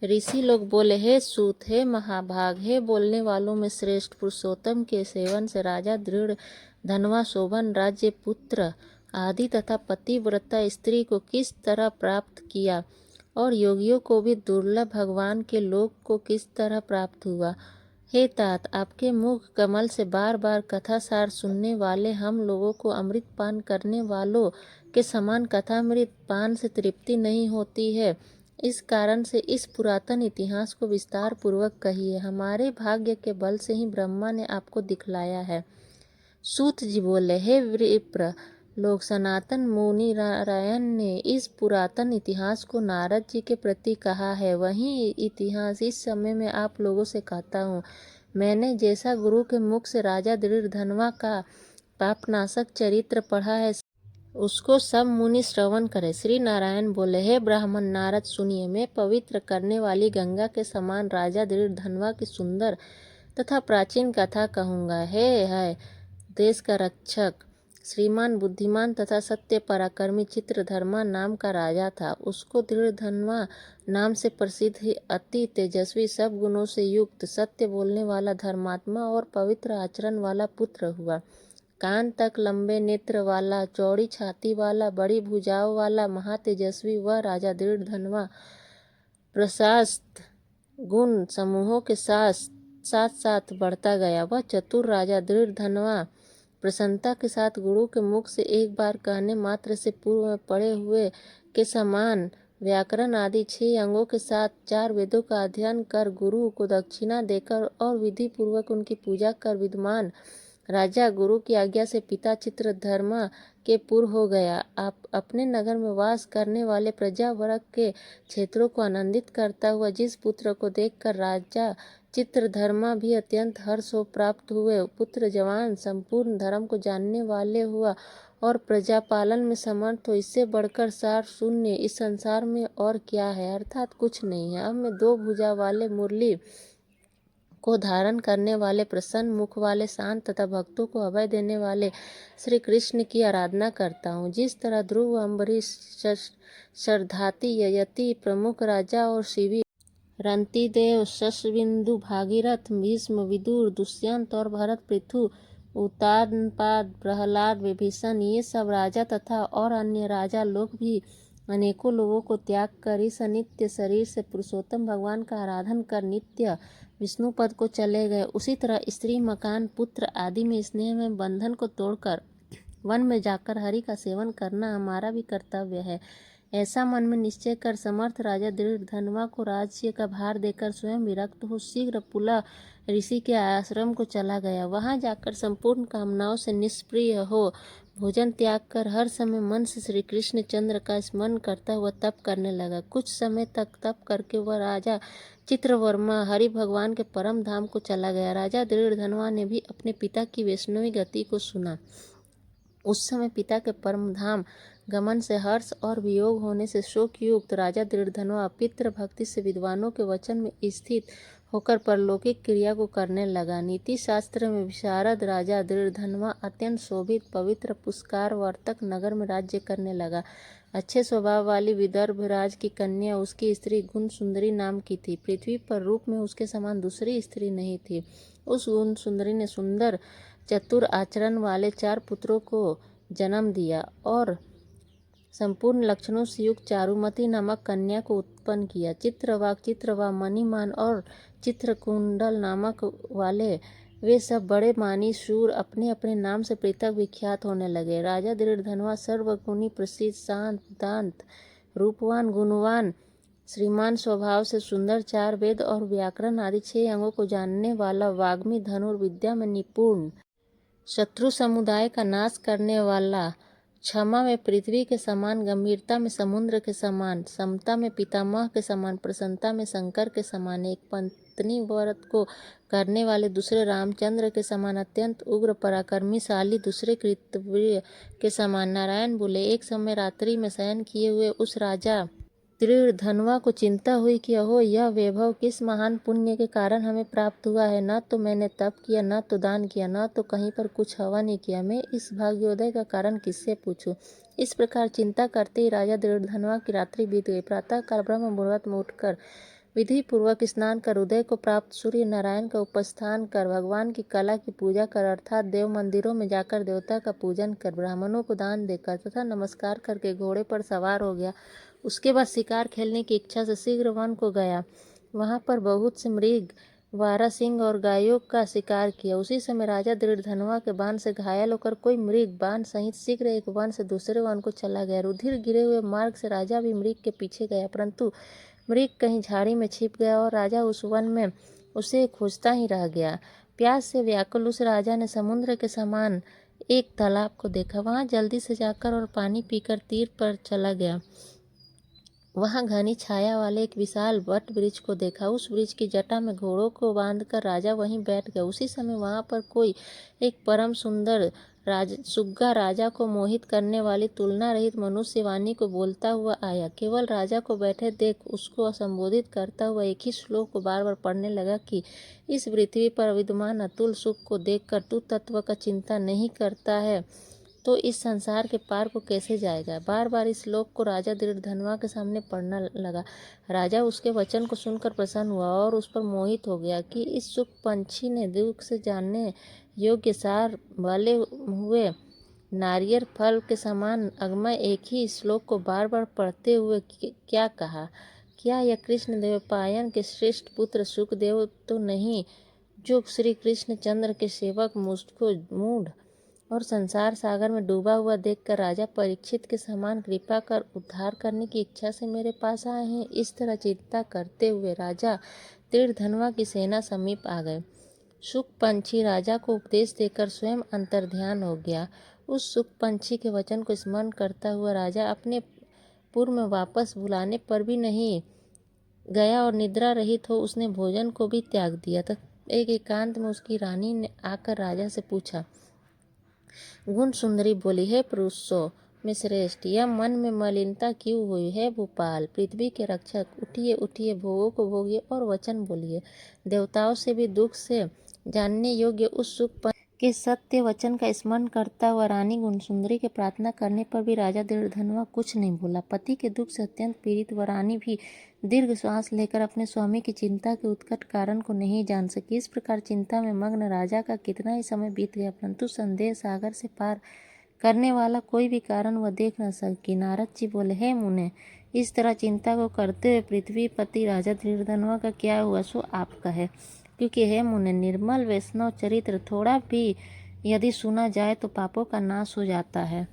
ऋषि लोग बोले, हे सूत, हे महाभाग, हे बोलने वालों में श्रेष्ठ, पुरुषोत्तम के सेवन से राजा दृढ़ धनवा शोभन राज्य पुत्र आदि तथा पतिव्रता स्त्री को किस तरह प्राप्त किया और योगियों को भी दुर्लभ भगवान के लोक को किस तरह प्राप्त हुआ। हे तात, आपके मुख कमल से बार बार कथा सार सुनने वाले हम लोगों को अमृत पान करने वालों के समान कथामृत पान से तृप्ति नहीं होती है। इस कारण से इस पुरातन इतिहास को विस्तार पूर्वक कहिए। हमारे भाग्य के बल से ही ब्रह्मा ने आपको दिखलाया है। सूत जी बोले, हे विप्र लोग, सनातन मुनि नारायण ने इस पुरातन इतिहास को नारद जी के प्रति कहा है, वही इतिहास इस समय में आप लोगों से कहता हूँ। मैंने जैसा गुरु के मुख से राजा दृढ़ धनवा का पापनाशक चरित्र पढ़ा है, उसको सब मुनि श्रवण करे। श्री नारायण बोले, हे ब्राह्मण नारद सुनिए, मैं पवित्र करने वाली गंगा के समान राजा दृढ़ धनवा की सुंदर तथा प्राचीन कथा कहूँगा। हे है देश का रक्षक, श्रीमान, बुद्धिमान तथा सत्य पराक्रमी चित्रधर्मा नाम का राजा था। उसको दृढ़ धनवा नाम से प्रसिद्ध ही अति तेजस्वी, सब गुणों से युक्त, सत्य बोलने वाला, धर्मात्मा और पवित्र आचरण वाला पुत्र हुआ। कान तक लंबे नेत्र वाला, चौड़ी छाती वाला, बड़ी भुजाओं वाला, महातेजस्वी वह राजा दृढ़ धनवा प्रशस्त गुण समूहों के साथ साथ बढ़ता गया। वह चतुर राजा दृढ़ धनवा प्रसन्नता के साथ गुरु के मुख से एक बार कहने मात्र से पूर्व में पढ़े हुए के समान व्याकरण आदि 6 अंगों के साथ 4 वेदों का अध्ययन कर गुरु को दक्षिणा देकर और विधि पूर्वक उनकी पूजा कर विद्वान राजा गुरु की आज्ञा से पिता चित्रधर्मा के पूर्व हो गया। आप अपने नगर में वास करने वाले प्रजा वर्ग के क्षेत्रों को आनंदित करता हुआ जिस पुत्र को देखकर राजा चित्रधर्मा भी अत्यंत हर्ष हो प्राप्त हुए, पुत्र जवान, संपूर्ण धर्म को जानने वाले हुआ और प्रजापालन में समर्थ हो, इससे बढ़कर सार शून्य इस संसार में और क्या है, अर्थात कुछ नहीं है। अब मैं 2 भुजा वाले मुरली को धारण करने वाले, प्रसन्न मुख वाले, शांत तथा भक्तों को अभय देने वाले श्री कृष्ण की आराधना करता हूँ। जिस तरह ध्रुव, अम्बरीश, शरधाती, ययति प्रमुख राजा और शिवी, रंतिदेव, शशबिंदु, भागीरथ, भीष्म, विदुर, दुष्यंत और भरत, पृथु, उत्तानपाद, प्रहलाद, विभीषण, ये सब राजा तथा और अन्य राजा लोग भी अनेकों लोगों को त्याग कर इस अनित्य शरीर से पुरुषोत्तम भगवान का आराधन कर नित्य विष्णु पद को चले गए। उसी तरह स्त्री, मकान, पुत्र आदि में स्नेह में बंधन को तोड़कर वन में जाकर हरि का सेवन करना हमारा भी कर्तव्य है। ऐसा मन में निश्चय कर समर्थ राजा दृढ़ धनवा को राज्य का भार देकर स्वयं विरक्त हो शीघ्र पुला ऋषि के आश्रम को चला गया। वहां जाकर संपूर्ण कामनाओं से निष्प्रिय हो भोजन त्याग कर हर समय मन से श्री कृष्ण चंद्र का स्मरण करता हुआ तप करने लगा। कुछ समय तक तप करके वह राजा चित्रवर्मा हरि भगवान के परम धाम को चला गया। राजा दृढ़ धनवा ने भी अपने पिता की वैष्णवी गति को सुना। उस समय पिता के परम धाम गमन से हर्ष और वियोग होने से शोक युक्त राजा दृढ़धनवा पितृ भक्ति से विद्वानों के वचन में स्थित होकर परलौकिक क्रिया को करने लगा। नीति शास्त्र में विशारद राजा दृढ़धनवा अत्यंत शोभित, पवित्र, पुष्कार वर्तक नगर में राज्य करने लगा। अच्छे स्वभाव वाली विदर्भ राज की कन्या उसकी स्त्री गुण सुंदरी नाम की थी। पृथ्वी पर रूप में उसके समान दूसरी स्त्री नहीं थी। उस गुण सुंदरी ने सुंदर चतुर आचरण वाले 4 पुत्रों को जन्म दिया और संपूर्ण लक्षणों से युक्त चारुमती नामक कन्या को उत्पन्न किया। चित्रवा, मणिमान और चित्रकुंडल नामक वाले वे सब बड़े मानी शूर अपने अपने नाम से पृथक विख्यात होने लगे। राजा दृढ़धनवा सर्वगुणी, प्रसिद्ध, शांत, दांत, रूपवान, गुणवान, श्रीमान, स्वभाव से सुंदर, 4 वेद और व्याकरण आदि 6 अंगों को जानने वाला, वाग्मी, धनुर्विद्या में निपुण, शत्रु समुदाय का नाश करने वाला, क्षमा में पृथ्वी के समान, गंभीरता में समुद्र के समान, समता में पितामह के समान, प्रसन्नता में शंकर के समान, एक पत्नी व्रत को करने वाले दूसरे रामचंद्र के समान, अत्यंत उग्र पराक्रमीशाली दूसरे कृतवीर के समान। नारायण बोले, एक समय रात्रि में शयन किए हुए उस राजा दृढ़ धनवा को चिंता हुई कि अहो, यह वैभव किस महान पुण्य के कारण हमें प्राप्त हुआ है। न तो मैंने तप किया, न तो दान किया, न तो कहीं पर कुछ हवन ही किया। मैं इस भाग्योदय का कारण किससे पूछूं। इस प्रकार चिंता करते ही राजा दृढ़ धनवा की रात्रि बीत गई। प्रातः काल ब्रह्म मुहूर्त में उठकर विधि पूर्वक स्नान कर उदय को प्राप्त सूर्य नारायण का उपस्थान कर भगवान की कला की पूजा कर अर्थात देव मंदिरों में जाकर देवता का पूजन कर ब्राह्मणों को दान देकर तथा नमस्कार करके घोड़े पर सवार हो गया। उसके बाद शिकार खेलने की इच्छा से शीघ्र वन को गया। वहाँ पर बहुत से मृग वारासिंह और गायों का शिकार किया। उसी समय राजा दृढ़धनवा के बाण से घायल होकर कोई मृग बाण सहित शीघ्र एक वन से दूसरे वन को चला गया। रुधिर गिरे हुए मार्ग से राजा भी मृग के पीछे गया, परंतु मृग कहीं झाड़ी में छिप गया और राजा उस वन में उसे खोजता ही रह गया। प्यास से व्याकुल उस राजा ने समुद्र के समान एक तालाब को देखा। वहां जल्दी से जाकर और पानी पीकर तीर पर चला गया। वहां घनी छाया वाले एक विशाल वट वृक्ष को देखा। उस वृक्ष की जटा में घोड़ों को बांधकर राजा वहीं बैठ गया। उसी समय वहां पर कोई एक परम सुंदर सुग्गा राजा को मोहित करने वाली तुलना रहित मनुष्य वाणी को बोलता हुआ आया। केवल राजा को बैठे देख उसको संबोधित करता हुआ एक ही श्लोक को बार बार पढ़ने लगा कि इस पृथ्वी पर विद्यमान अतुल सुख को देखकर तू तत्व का चिंता नहीं करता है तो इस संसार के पार को कैसे जाएगा। बार बार इस श्लोक को राजा दृढ़धनवा के सामने पढ़ना लगा। राजा उसके वचन को सुनकर प्रसन्न हुआ और उस पर मोहित हो गया कि इस सुख पंछी ने दुख से जानने योग्य सार वाले हुए नारियल फल के समान अगमय एक ही श्लोक को बार बार पढ़ते हुए क्या कहा। क्या यह कृष्ण देवपायन के श्रेष्ठ पुत्र सुखदेव तो नहीं, जो श्री कृष्ण चंद्र के सेवक मुझको मूढ़ और संसार सागर में डूबा हुआ देखकर राजा परीक्षित के समान कृपा कर उद्धार करने की इच्छा से मेरे पास आए हैं। इस तरह चिंता करते हुए राजा दृढ़धनवा की सेना समीप आ गए। सुख पंछी राजा को उपदेश देकर स्वयं अंतर्ध्यान हो गया। उस सुख पंछी के वचन को स्मरण करता हुआ राजा अपने पूर्व में वापस बुलाने पर भी नहीं गया और निद्रा रहित हो उसने भोजन को भी त्याग दिया। तब एक एकांत में उसकी रानी ने आकर राजा से पूछा। गुण सुंदरी बोली, हे पुरुषों में श्रेष्ठ, यह मन में मलिनता क्यों हुई है भूपाल? पृथ्वी के रक्षक, उठिए उठिए, भोगों को भोगिए और वचन बोलिए। देवताओं से भी दुख से जानने योग्य उस सुख के सत्य वचन का स्मरण करता हुआ रानी गुणसुंदरी के प्रार्थना करने पर भी राजा दृढ़धनवा कुछ नहीं बोला। पति के दुख से अत्यंत पीड़ित वह रानी भी दीर्घ श्वास लेकर अपने स्वामी की चिंता के उत्कट कारण को नहीं जान सकी। इस प्रकार चिंता में मग्न राजा का कितना ही समय बीत गया, परंतु संदेह सागर से पार करने वाला कोई भी कारण वह देख न सकी। नारद जी बोले, हे मुने, इस तरह चिंता को करते हुए पृथ्वी पति राजा दृढ़धनवा का क्या हुआ सो आप कहे, क्योंकि हे मुने, निर्मल वैष्णव चरित्र थोड़ा भी यदि सुना जाए तो पापों का नाश हो जाता है।